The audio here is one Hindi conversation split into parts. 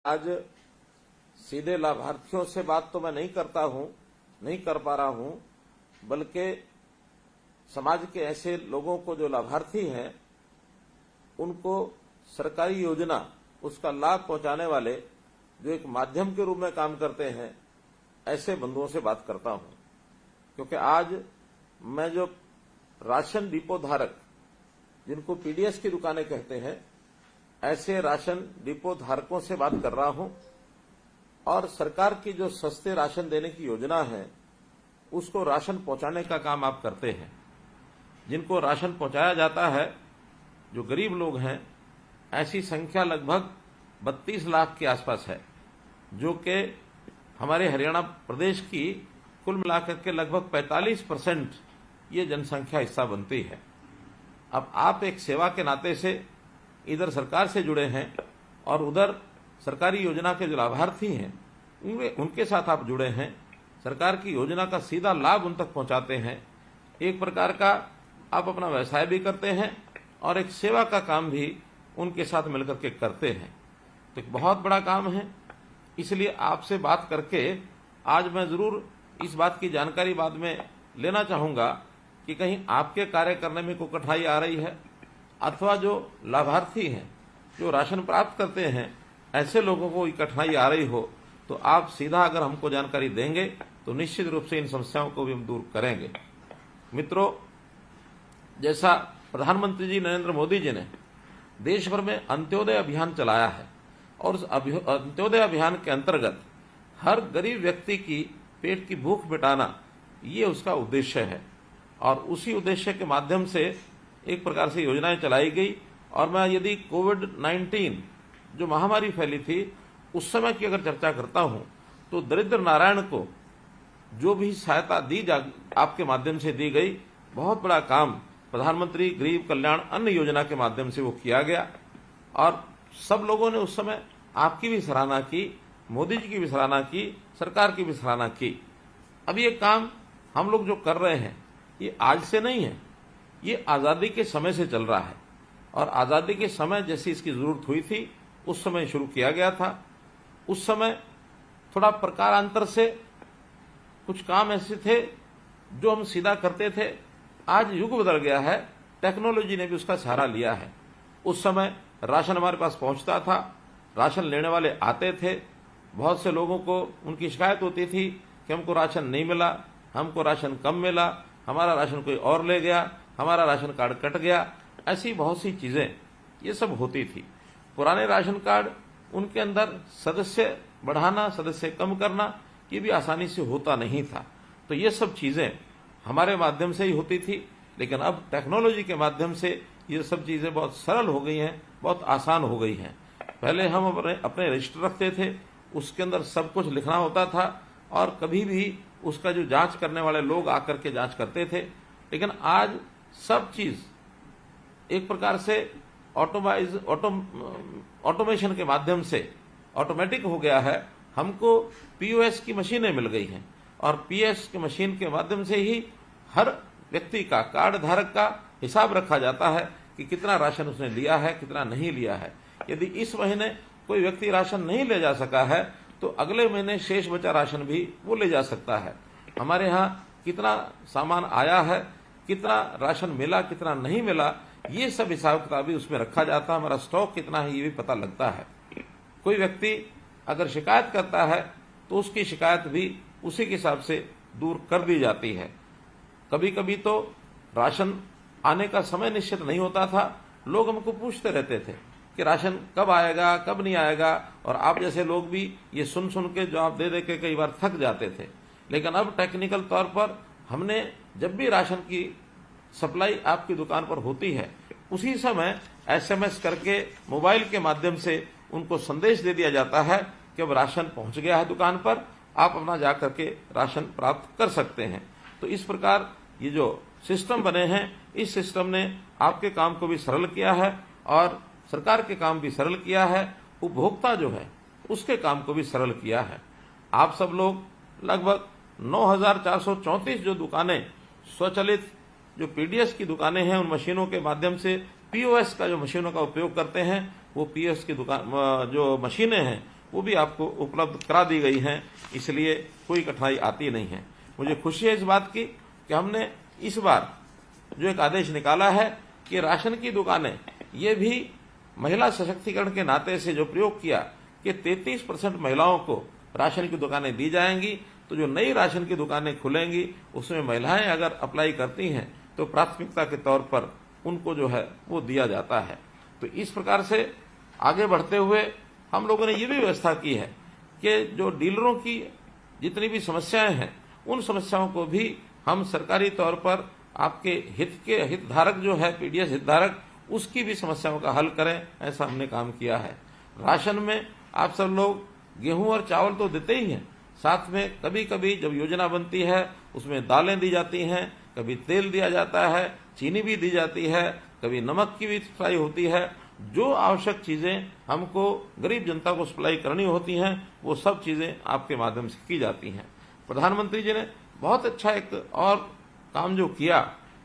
आज सीधे लाभार्थियों से बात तो मैं नहीं कर पा रहा हूं, बल्कि समाज के ऐसे लोगों को जो लाभार्थी हैं उनको सरकारी योजना उसका लाभ पहुंचाने वाले जो एक माध्यम के रूप में काम करते हैं ऐसे बंधुओं से बात करता हूं। क्योंकि आज मैं जो राशन डिपो धारक जिनको पीडीएस की दुकानें कहते हैं ऐसे राशन डिपो धारकों से बात कर रहा हूं और सरकार की जो सस्ते राशन देने की योजना है उसको राशन पहुंचाने का काम आप करते हैं। जिनको राशन पहुंचाया जाता है जो गरीब लोग हैं ऐसी संख्या लगभग 32 लाख के आसपास है, जो कि हमारे हरियाणा प्रदेश की कुल मिलाकर के लगभग 45% ये जनसंख्या हिस्सा बनती है। अब आप एक सेवा के नाते से इधर सरकार से जुड़े हैं और उधर सरकारी योजना के जो लाभार्थी हैं उनके साथ आप जुड़े हैं, सरकार की योजना का सीधा लाभ उन तक पहुंचाते हैं। एक प्रकार का आप अपना व्यवसाय भी करते हैं और एक सेवा का काम भी उनके साथ मिलकर के करते हैं। तो एक बहुत बड़ा काम है, इसलिए आपसे बात करके आज मैं जरूर इस बात की जानकारी बाद में लेना चाहूंगा कि कहीं आपके कार्य करने में कोई कठिनाई आ रही है अथवा जो लाभार्थी हैं जो राशन प्राप्त करते हैं ऐसे लोगों को कठिनाई आ रही हो तो आप सीधा अगर हमको जानकारी देंगे तो निश्चित रूप से इन समस्याओं को भी हम दूर करेंगे। मित्रों, जैसा प्रधानमंत्री जी नरेंद्र मोदी जी ने देश भर में अंत्योदय अभियान चलाया है और उस अंत्योदय अभियान के अंतर्गत हर गरीब व्यक्ति की पेट की भूख मिटाना ये उसका उद्देश्य है और उसी उद्देश्य के माध्यम से एक प्रकार से योजनाएं चलाई गई। और मैं यदि कोविड-19 जो महामारी फैली थी उस समय की अगर चर्चा करता हूं तो दरिद्र नारायण को जो भी सहायता आपके माध्यम से दी गई, बहुत बड़ा काम प्रधानमंत्री गरीब कल्याण अन्न योजना के माध्यम से वो किया गया और सब लोगों ने उस समय आपकी भी सराहना की, मोदी जी की भी सराहना की, सरकार की भी सराहना की। अब ये काम हम लोग जो कर रहे हैं ये आज से नहीं है, ये आजादी के समय से चल रहा है और आजादी के समय जैसी इसकी जरूरत हुई थी उस समय शुरू किया गया था। उस समय थोड़ा प्रकारांतर से कुछ काम ऐसे थे जो हम सीधा करते थे। आज युग बदल गया है, टेक्नोलॉजी ने भी उसका सहारा लिया है। उस समय राशन हमारे पास पहुंचता था, राशन लेने वाले आते थे, बहुत से लोगों को उनकी शिकायत होती थी कि हमको राशन नहीं मिला, हमको राशन कम मिला, हमारा राशन कोई और ले गया, हमारा राशन कार्ड कट गया, ऐसी बहुत सी चीजें ये सब होती थी। पुराने राशन कार्ड उनके अंदर सदस्य बढ़ाना, सदस्य कम करना ये भी आसानी से होता नहीं था। तो ये सब चीजें हमारे माध्यम से ही होती थी, लेकिन अब टेक्नोलॉजी के माध्यम से ये सब चीजें बहुत सरल हो गई हैं, बहुत आसान हो गई हैं। पहले हम अपने रजिस्टर रखते थे, उसके अंदर सब कुछ लिखना होता था और कभी भी उसका जो जांच करने वाले लोग आकर के जांच करते थे, लेकिन आज सब चीज एक प्रकार से ऑटोमेशन के माध्यम से ऑटोमेटिक हो गया है। हमको पीओएस की मशीनें मिल गई हैं और पीएस की मशीन के माध्यम से ही हर व्यक्ति का, कार्ड धारक का हिसाब रखा जाता है कि कितना राशन उसने लिया है, कितना नहीं लिया है। यदि इस महीने कोई व्यक्ति राशन नहीं ले जा सका है तो अगले महीने शेष बचा राशन भी वो ले जा सकता है। हमारे यहाँ कितना सामान आया है, कितना राशन मिला, कितना नहीं मिला, ये सब हिसाब किताब भी उसमें रखा जाता है। हमारा स्टॉक कितना है ये भी पता लगता है। कोई व्यक्ति अगर शिकायत करता है तो उसकी शिकायत भी उसी के हिसाब से दूर कर दी जाती है। कभी कभी तो राशन आने का समय निश्चित नहीं होता था, लोग हमको पूछते रहते थे कि राशन कब आएगा, कब नहीं आएगा, और आप जैसे लोग भी ये सुन सुन के जवाब दे दे के कई बार थक जाते थे। लेकिन अब टेक्निकल तौर पर हमने जब भी राशन की सप्लाई आपकी दुकान पर होती है उसी समय एसएमएस करके मोबाइल के माध्यम से उनको संदेश दे दिया जाता है कि अब राशन पहुंच गया है दुकान पर, आप अपना जाकर के राशन प्राप्त कर सकते हैं। तो इस प्रकार ये जो सिस्टम बने हैं, इस सिस्टम ने आपके काम को भी सरल किया है और सरकार के काम भी सरल किया है, उपभोक्ता जो है उसके काम को भी सरल किया है। आप सब लोग लगभग 9,434 जो दुकानें स्वचालित जो पीडीएस की दुकानें हैं उन मशीनों के माध्यम से पीओएस का जो मशीनों का उपयोग करते हैं वो पीओएस की दुकान जो मशीनें हैं वो भी आपको उपलब्ध करा दी गई हैं, इसलिए कोई कठिनाई आती नहीं है। मुझे खुशी है इस बात की कि हमने इस बार जो एक आदेश निकाला है कि राशन की दुकानें, ये भी महिला सशक्तिकरण के नाते से जो प्रयोग किया कि 33% महिलाओं को राशन की दुकानें दी जाएंगी, तो जो नई राशन की दुकानें खुलेंगी उसमें महिलाएं अगर अप्लाई करती हैं तो प्राथमिकता के तौर पर उनको जो है वो दिया जाता है। तो इस प्रकार से आगे बढ़ते हुए हम लोगों ने ये भी व्यवस्था की है कि जो डीलरों की जितनी भी समस्याएं हैं उन समस्याओं को भी हम सरकारी तौर पर आपके हितधारक जो है पीडीएस हितधारक, उसकी भी समस्याओं का हल करें, ऐसा हमने काम किया है। राशन में आप सब लोग गेहूं और चावल तो देते ही हैं, साथ में कभी कभी जब योजना बनती है उसमें दालें दी जाती हैं, कभी तेल दिया जाता है, चीनी भी दी जाती है, कभी नमक की भी सप्लाई होती है। जो आवश्यक चीजें हमको गरीब जनता को सप्लाई करनी होती हैं वो सब चीजें आपके माध्यम से की जाती हैं। प्रधानमंत्री जी ने बहुत अच्छा एक और काम जो किया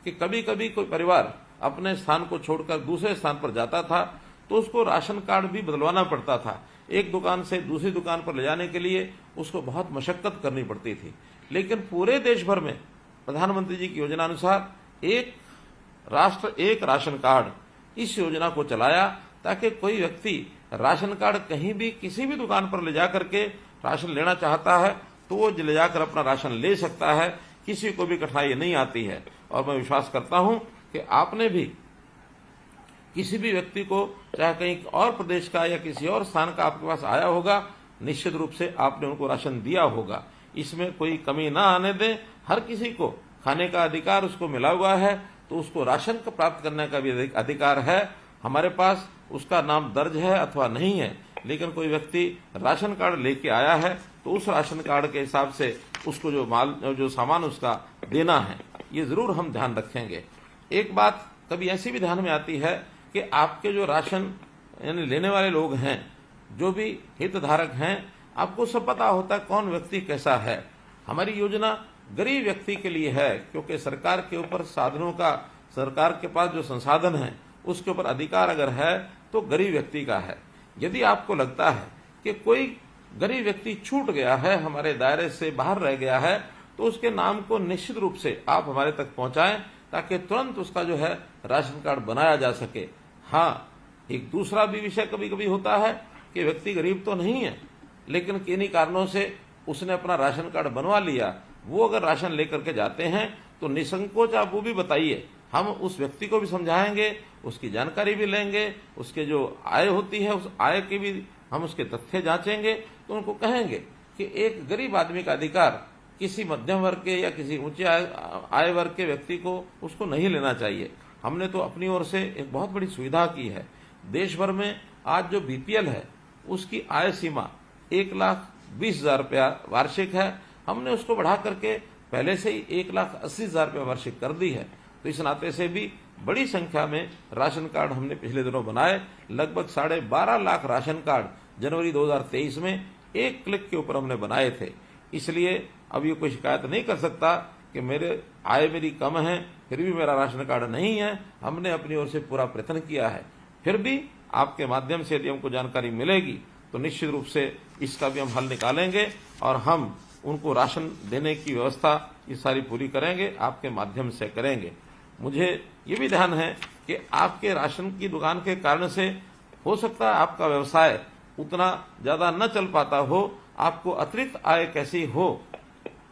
कि कभी कभी कोई परिवार अपने स्थान को छोड़कर दूसरे स्थान पर जाता था तो उसको राशन कार्ड भी बदलवाना पड़ता था। एक दुकान से दूसरी दुकान पर ले जाने के लिए उसको बहुत मशक्कत करनी पड़ती थी। लेकिन पूरे देश भर में प्रधानमंत्री जी की योजना अनुसार एक राष्ट्र एक राशन कार्ड, इस योजना को चलाया ताकि कोई व्यक्ति राशन कार्ड कहीं भी किसी भी दुकान पर ले जाकर के राशन लेना चाहता है तो वो ले जाकर अपना राशन ले सकता है, किसी को भी कठिनाई नहीं आती है। और मैं विश्वास करता हूं कि आपने भी किसी भी व्यक्ति को, चाहे कहीं और प्रदेश का या किसी और स्थान का आपके पास आया होगा, निश्चित रूप से आपने उनको राशन दिया होगा। इसमें कोई कमी ना आने दें। हर किसी को खाने का अधिकार उसको मिला हुआ है, तो उसको राशन को प्राप्त करने का भी अधिकार है। हमारे पास उसका नाम दर्ज है अथवा नहीं है, लेकिन कोई व्यक्ति राशन कार्ड लेके आया है तो उस राशन कार्ड के हिसाब से उसको जो सामान उसका देना है, ये जरूर हम ध्यान रखेंगे। एक बात कभी ऐसी भी ध्यान में आती है कि आपके जो राशन यानी लेने वाले लोग हैं, जो भी हितधारक हैं, आपको सब पता होता है कौन व्यक्ति कैसा है। हमारी योजना गरीब व्यक्ति के लिए है, क्योंकि सरकार के ऊपर साधनों का, सरकार के पास जो संसाधन है उसके ऊपर अधिकार अगर है तो गरीब व्यक्ति का है। यदि आपको लगता है कि कोई गरीब व्यक्ति छूट गया है, हमारे दायरे से बाहर रह गया है, तो उसके नाम को निश्चित रूप से आप हमारे तक पहुंचाएं ताकि तुरंत उसका जो है राशन कार्ड बनाया जा सके। हाँ, एक दूसरा भी विषय कभी कभी होता है कि व्यक्ति गरीब तो नहीं है, लेकिन किन्हीं कारणों से उसने अपना राशन कार्ड बनवा लिया। वो अगर राशन लेकर के जाते हैं तो निसंकोच आप वो भी बताइए, हम उस व्यक्ति को भी समझाएंगे, उसकी जानकारी भी लेंगे, उसके जो आय होती है उस आय की भी हम उसके तथ्य जांचेंगे। तो उनको कहेंगे कि एक गरीब आदमी का अधिकार किसी मध्यम वर्ग के या किसी ऊंचे आय वर्ग के व्यक्ति को उसको नहीं लेना चाहिए। हमने तो अपनी ओर से एक बहुत बड़ी सुविधा की है। देश भर में आज जो बीपीएल है उसकी आय सीमा 1,20,000 रुपया वार्षिक है। हमने उसको बढ़ा करके पहले से ही 1,80,000 रुपया वार्षिक कर दी है। तो इस नाते से भी बड़ी संख्या में राशन कार्ड हमने पिछले दिनों बनाए। लगभग 12.5 लाख राशन कार्ड जनवरी 2023 में एक क्लिक के ऊपर हमने बनाए थे। इसलिए अब ये कोई शिकायत नहीं कर सकता कि मेरी कम है फिर भी मेरा राशन कार्ड नहीं है। हमने अपनी ओर से पूरा प्रयत्न किया है। फिर भी आपके माध्यम से यदि हमको जानकारी मिलेगी तो निश्चित रूप से इसका भी हम हल निकालेंगे और हम उनको राशन देने की व्यवस्था ये सारी पूरी करेंगे, आपके माध्यम से करेंगे। मुझे ये भी ध्यान है कि आपके राशन की दुकान के कारण से हो सकता है आपका व्यवसाय उतना ज्यादा न चल पाता हो, आपको अतिरिक्त आय कैसी हो,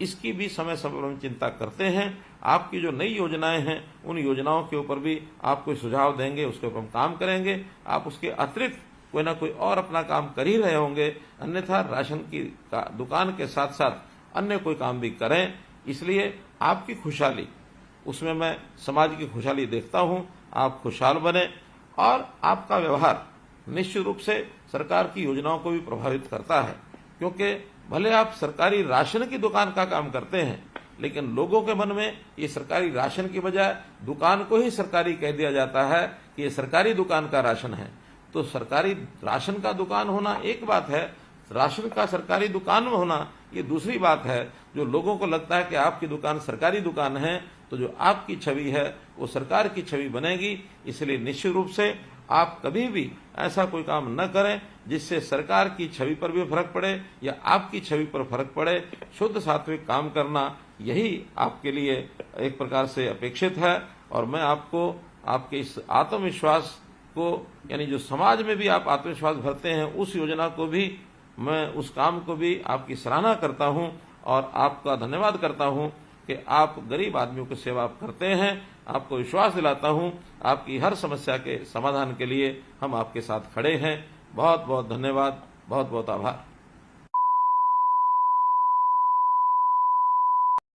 इसकी भी समय समय पर हम चिंता करते हैं। आपकी जो नई योजनाएं हैं उन योजनाओं के ऊपर भी आपको सुझाव देंगे, उसके ऊपर हम काम करेंगे। आप उसके अतिरिक्त कोई ना कोई और अपना काम कर ही रहे होंगे, अन्यथा राशन की दुकान के साथ साथ अन्य कोई काम भी करें। इसलिए आपकी खुशहाली, उसमें मैं समाज की खुशहाली देखता हूं। आप खुशहाल बने और आपका व्यवहार निश्चित रूप से सरकार की योजनाओं को भी प्रभावित करता है, क्योंकि भले आप सरकारी राशन की दुकान का काम करते हैं, लेकिन लोगों के मन में ये सरकारी राशन की बजाय दुकान को ही सरकारी कह दिया जाता है कि ये सरकारी दुकान का राशन है। तो सरकारी राशन का दुकान होना एक बात है, राशन का सरकारी दुकान में होना ये दूसरी बात है। जो लोगों को लगता है कि आपकी दुकान सरकारी दुकान है, तो जो आपकी छवि है वो सरकार की छवि बनेगी। इसलिए निश्चित रूप से आप कभी भी ऐसा कोई काम न करें जिससे सरकार की छवि पर भी फर्क पड़े या आपकी छवि पर फर्क पड़े। शुद्ध सात्विक काम करना यही आपके लिए एक प्रकार से अपेक्षित है। और मैं आपको आपके इस आत्मविश्वास को, यानी जो समाज में भी आप आत्मविश्वास भरते हैं, उस योजना को भी, मैं उस काम को भी आपकी सराहना करता हूं और आपका धन्यवाद करता हूं कि आप गरीब आदमियों की सेवा आप करते हैं। आपको विश्वास दिलाता हूं आपकी हर समस्या के समाधान के लिए हम आपके साथ खड़े हैं। बहुत बहुत धन्यवाद, बहुत बहुत आभार।